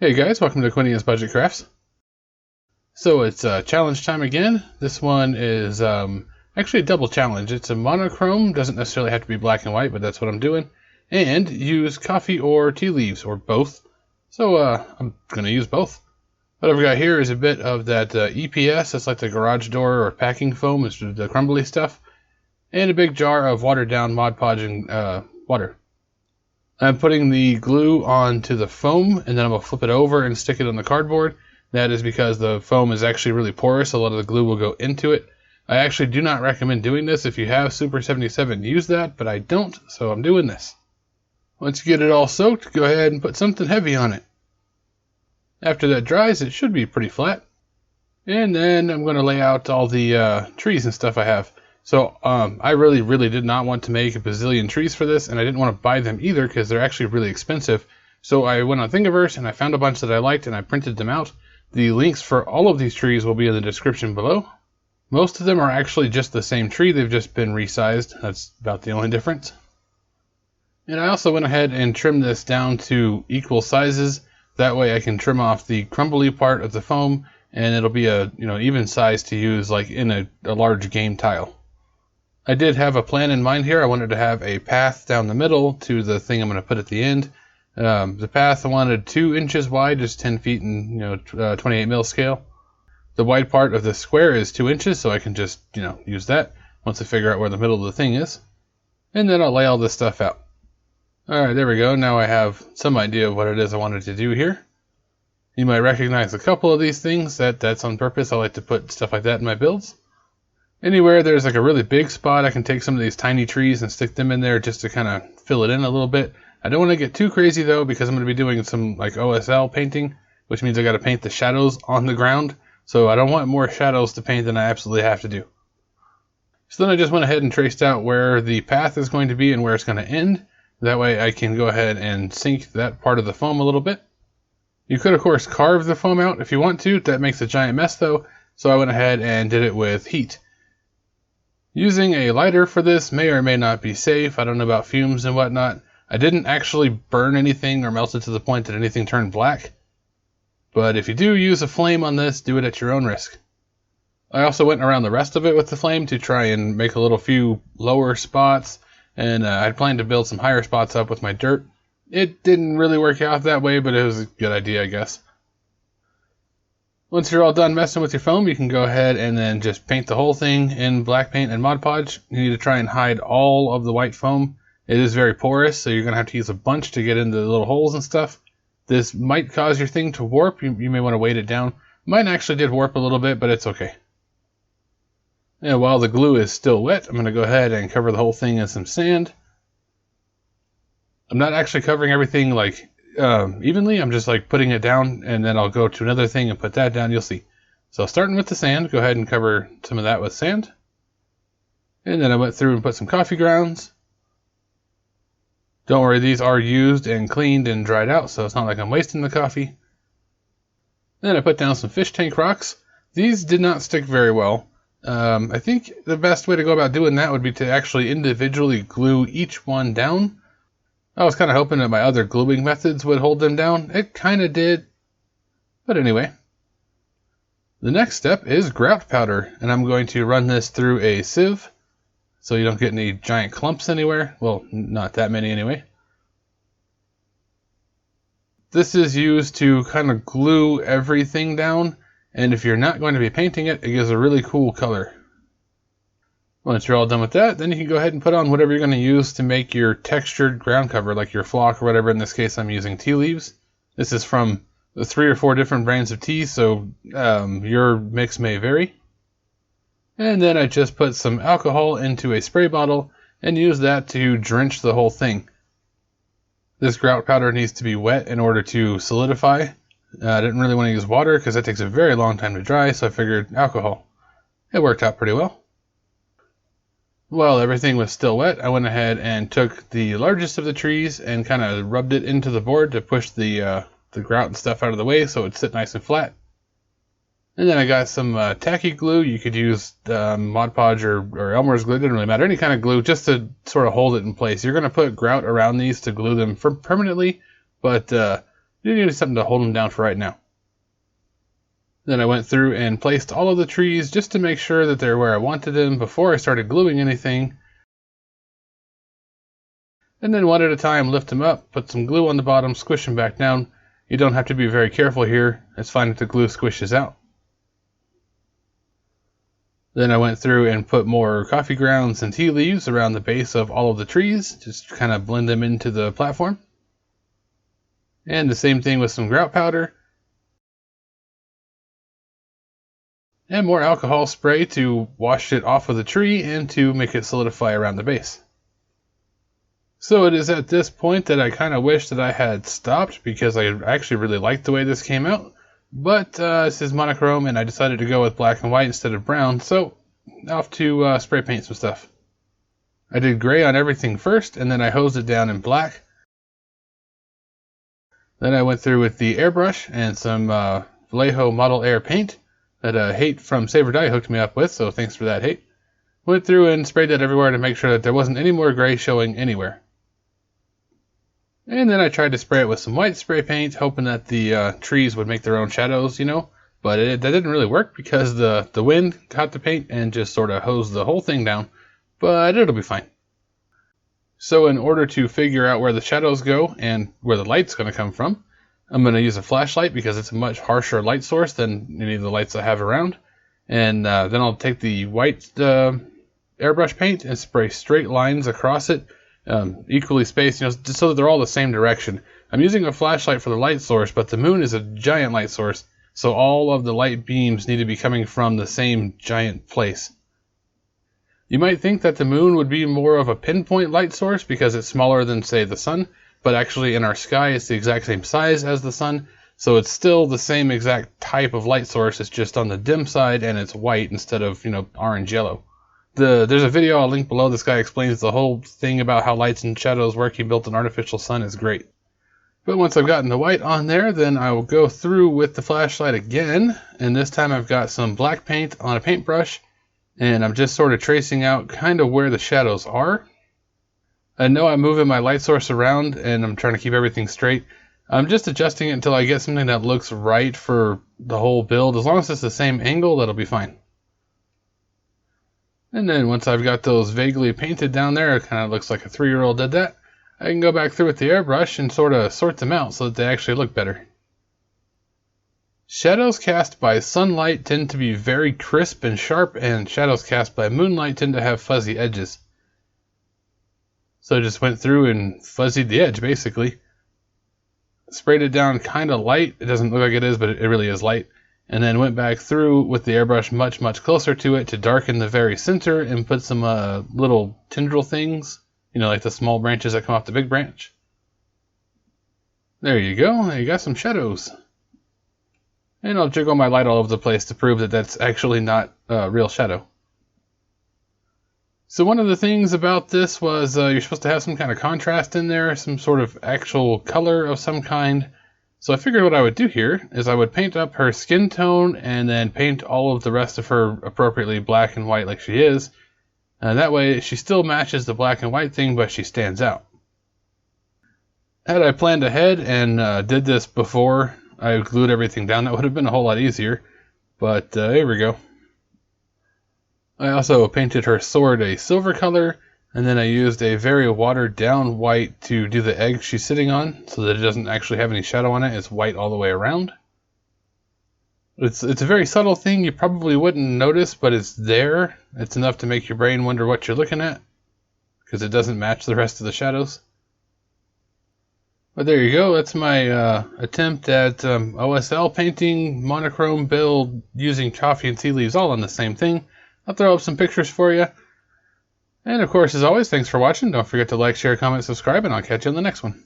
Hey guys, welcome to Quinian's Budget Crafts. So it's challenge time again. This one is actually a double challenge. It's a monochrome, doesn't necessarily have to be black and white, but that's what I'm doing. And use coffee or tea leaves, or both. So I'm going to use both. What I've got here is a bit of that EPS, that's like the garage door or packing foam, it's the crumbly stuff. And a big jar of watered down Mod Podge and water. I'm putting the glue onto the foam, and then I'm going to flip it over and stick it on the cardboard. That is because the foam is actually really porous. A lot of the glue will go into it. I actually do not recommend doing this. If you have Super 77, use that, but I don't, so I'm doing this. Once you get it all soaked, go ahead and put something heavy on it. After that dries, it should be pretty flat. And then I'm going to lay out all the trees and stuff I have. So I really did not want to make a bazillion trees for this, and I didn't want to buy them either because they're actually really expensive. So I went on Thingiverse and I found a bunch that I liked and I printed them out. The links for all of these trees will be in the description below. Most of them are actually just the same tree, they've just been resized. That's about the only difference. And I also went ahead and trimmed this down to equal sizes. That way I can trim off the crumbly part of the foam, and it'll be a even size to use like in a large game tile. I did have a plan in mind here. I wanted to have a path down the middle to the thing I'm going to put at the end. The path I wanted 2 inches wide, just 10 feet in 28 mil scale. The wide part of the square is 2 inches, so I can just use that once I figure out where the middle of the thing is. And then I'll lay all this stuff out. Alright, there we go. Now I have some idea of what it is I wanted to do here. You might recognize a couple of these things. That's on purpose. I like to put stuff like that in my builds. Anywhere there's like a really big spot, I can take some of these tiny trees and stick them in there just to kind of fill it in a little bit. I don't want to get too crazy though, because I'm going to be doing some like OSL painting, which means I got to paint the shadows on the ground. So I don't want more shadows to paint than I absolutely have to do. So then I just went ahead and traced out where the path is going to be and where it's going to end. That way I can go ahead and sink that part of the foam a little bit. You could of course carve the foam out if you want to. That makes a giant mess though. So I went ahead and did it with heat. Using a lighter for this may or may not be safe. I don't know about fumes and whatnot. I didn't actually burn anything or melt it to the point that anything turned black. But if you do use a flame on this, do it at your own risk. I also went around the rest of it with the flame to try and make a few lower spots. And I planned to build some higher spots up with my dirt. It didn't really work out that way, but it was a good idea, I guess. Once you're all done messing with your foam, you can go ahead and then just paint the whole thing in black paint and Mod Podge. You need to try and hide all of the white foam. It is very porous, so you're going to have to use a bunch to get into the little holes and stuff. This might cause your thing to warp. You may want to weight it down. Mine actually did warp a little bit, but it's okay. And while the glue is still wet, I'm going to go ahead and cover the whole thing in some sand. I'm not actually covering everything like evenly. I'm just like putting it down, and then I'll go to another thing and put that down. You'll see. So starting with the sand, go ahead and cover some of that with sand. And then I went through and put some coffee grounds. Don't worry, these are used and cleaned and dried out, so it's not like I'm wasting the coffee. Then I put down some fish tank rocks. These did not stick very well. I think the best way to go about doing that would be to actually individually glue each one down. I was kind of hoping that my other gluing methods would hold them down. It kind of did. But anyway. The next step is grout powder, and I'm going to run this through a sieve so you don't get any giant clumps anywhere. Well, not that many anyway. This is used to kind of glue everything down, and if you're not going to be painting it, it gives a really cool color. Once you're all done with that, then you can go ahead and put on whatever you're going to use to make your textured ground cover, like your flock or whatever. In this case, I'm using tea leaves. This is from the 3 or 4 different brands of tea, so your mix may vary. And then I just put some alcohol into a spray bottle and use that to drench the whole thing. This grout powder needs to be wet in order to solidify. I didn't really want to use water because that takes a very long time to dry, so I figured alcohol. It worked out pretty well. While everything was still wet, I went ahead and took the largest of the trees and kind of rubbed it into the board to push the grout and stuff out of the way so it would sit nice and flat. And then I got some tacky glue. You could use Mod Podge or Elmer's glue. It didn't really matter. Any kind of glue just to sort of hold it in place. You're going to put grout around these to glue them permanently, but You need something to hold them down for right now. Then I went through and placed all of the trees just to make sure that they're where I wanted them before I started gluing anything. And then one at a time, lift them up, put some glue on the bottom, squish them back down. You don't have to be very careful here. It's fine if the glue squishes out. Then I went through and put more coffee grounds and tea leaves around the base of all of the trees, just to kind of blend them into the platform. And the same thing with some grout powder. And more alcohol spray to wash it off of the tree and to make it solidify around the base. So it is at this point that I kind of wish that I had stopped, because I actually really liked the way this came out. But this is monochrome and I decided to go with black and white instead of brown, so off to spray paint some stuff. I did gray on everything first, and then I hosed it down in black. Then I went through with the airbrush and some Vallejo Model Air paint that Hate from Saber Die hooked me up with, so thanks for that, Hate. Went through and sprayed that everywhere to make sure that there wasn't any more gray showing anywhere. And then I tried to spray it with some white spray paint, hoping that the trees would make their own shadows, but that didn't really work because the wind caught the paint and just sort of hosed the whole thing down, but it'll be fine. So in order to figure out where the shadows go and where the light's going to come from, I'm going to use a flashlight because it's a much harsher light source than any of the lights I have around. And then I'll take the white airbrush paint and spray straight lines across it, equally spaced, so that they're all the same direction. I'm using a flashlight for the light source, but the moon is a giant light source, so all of the light beams need to be coming from the same giant place. You might think that the moon would be more of a pinpoint light source because it's smaller than, say, the sun, but actually in our sky it's the exact same size as the sun, so it's still the same exact type of light source. It's just on the dim side and it's white instead of, orange yellow. There's a video I'll link below. This guy explains the whole thing about how lights and shadows work. He built an artificial sun. It's great. But once I've gotten the white on there, then I will go through with the flashlight again, and this time I've got some black paint on a paintbrush, and I'm just sort of tracing out kind of where the shadows are. I know I'm moving my light source around and I'm trying to keep everything straight. I'm just adjusting it until I get something that looks right for the whole build. As long as it's the same angle, that'll be fine. And then once I've got those vaguely painted down there, it kind of looks like a 3-year-old did that, I can go back through with the airbrush and sort of sort them out so that they actually look better. Shadows cast by sunlight tend to be very crisp and sharp, and shadows cast by moonlight tend to have fuzzy edges. So I just went through and fuzzied the edge, basically. Sprayed it down kind of light. It doesn't look like it is, but it really is light. And then went back through with the airbrush much, much closer to it to darken the very center and put some little tendril things, like the small branches that come off the big branch. There you go. You got some shadows. And I'll jiggle my light all over the place to prove that that's actually not a real shadow. So one of the things about this was you're supposed to have some kind of contrast in there, some sort of actual color of some kind. So I figured what I would do here is I would paint up her skin tone and then paint all of the rest of her appropriately black and white like she is. That way she still matches the black and white thing, but she stands out. Had I planned ahead and did this before I glued everything down, that would have been a whole lot easier. But here we go. I also painted her sword a silver color, and then I used a very watered down white to do the egg she's sitting on, so that it doesn't actually have any shadow on it. It's white all the way around. It's a very subtle thing you probably wouldn't notice, but it's there. It's enough to make your brain wonder what you're looking at, because it doesn't match the rest of the shadows. But there you go. That's my attempt at OSL painting, monochrome build, using coffee and tea leaves all on the same thing. I'll throw up some pictures for you. And of course, as always, thanks for watching. Don't forget to like, share, comment, subscribe, and I'll catch you on the next one.